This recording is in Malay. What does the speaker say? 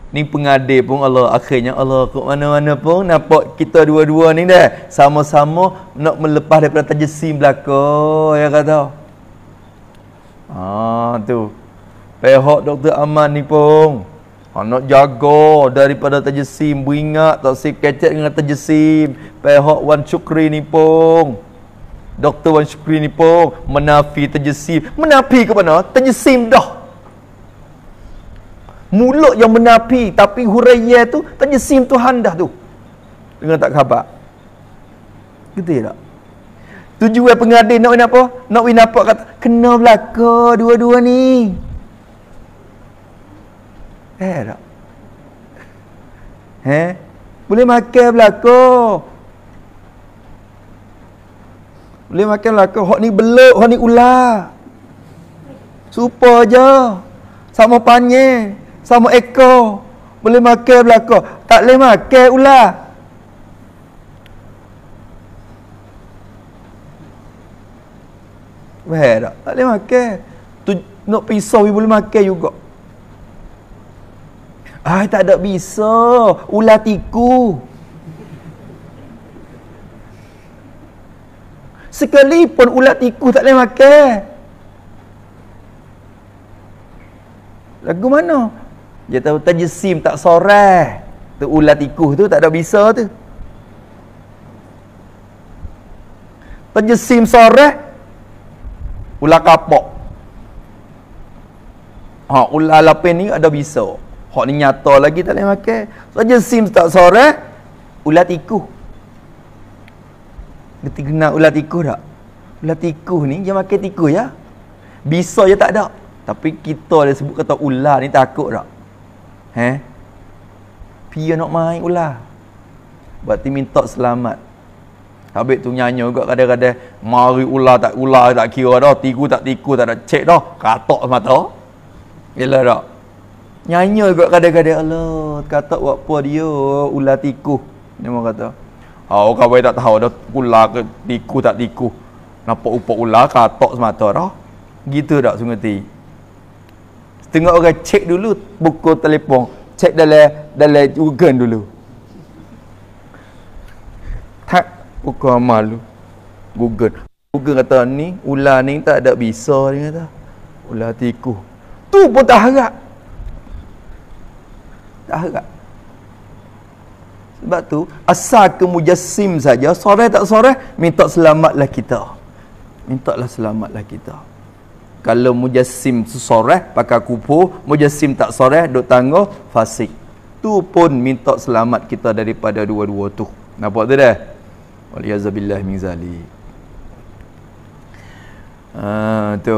Ni pengadil pun Allah akhirnya Allah kat mana-mana pun nampak kita dua-dua ni dah sama-sama nak melepas daripada tajesim belaka ya kata. Tu. Pihak Dr. Aman ni pun nak jaga daripada tajesim, beringat tak si kecek dengan tajesim. Pihak Wan Syukri ni pun Dr. Wan Syukri ni pun menafi tajesim. Menafi ke mana? Tajesim dah. Mulut yang menafi tapi huraiya tu tajesim Tuhan dah tu. Dengan tak khabar. Gitu tak? Tujuan pengadil nak win apa? Nak win apa kata kena belaka dua-dua ni. Tak? Boleh makan belaka. Boleh makan belaka. Hak ni beluk, hak ni ular. Supa je. Sama panjang. Sama ekor. Boleh makan belaka. Tak boleh makan ular. Tak boleh makan. Tu nak pisau boleh makan juga. Tak ada bisa. Ular tiku. Sekalipun ular tiku tak boleh makan. Lagu mana? Dia tahu tajesim tak soreh. Tu ular tikus tu tak ada bisa tu. Tajesim soreh ular kapok. Ular lapin ni ada bisa. Hak ni nyata lagi tak boleh makan. Tajesim tak soreh ular tikus. Gerti kenal ular tikus tak? Ular tikus ni dia makan tikus ya. Bisa je tak ada. Tapi kita dia sebut kata ular ni takut tak? Pia nak main ular. Berarti minta selamat. Habis tu nyanyi juga kadang-kadang mari ular tak kira dah, tiku tak ada cek dah. Katok mata. Gila tak? Nyanyi juga kadang-kadang Allah kata buat apa dia ular tiku. Dia mau kata. Kau tak tahu dah ular ke tiku tak tiku. Nampak upak ular katok semata dah. Gitu tak sungguh. Setengah orang cek dulu buku telefon, cek dalam Google dulu. Tak buku amal lu. Google kata ni ular ni tak ada bisa dia kata. Ular tikus. Tu pun tak harap. Tak harap. Sebab tu asal ke mujassim saja, soreh tak soreh, minta selamatlah kita. Mintalah selamatlah kita. Kalau mujassim soreh pakai kupu, mujassim tak soreh duk tangguh fasik. Tu pun minta selamat kita daripada dua-dua tu. Nampak tu dah? Waliyazabillah min zalik. Tu.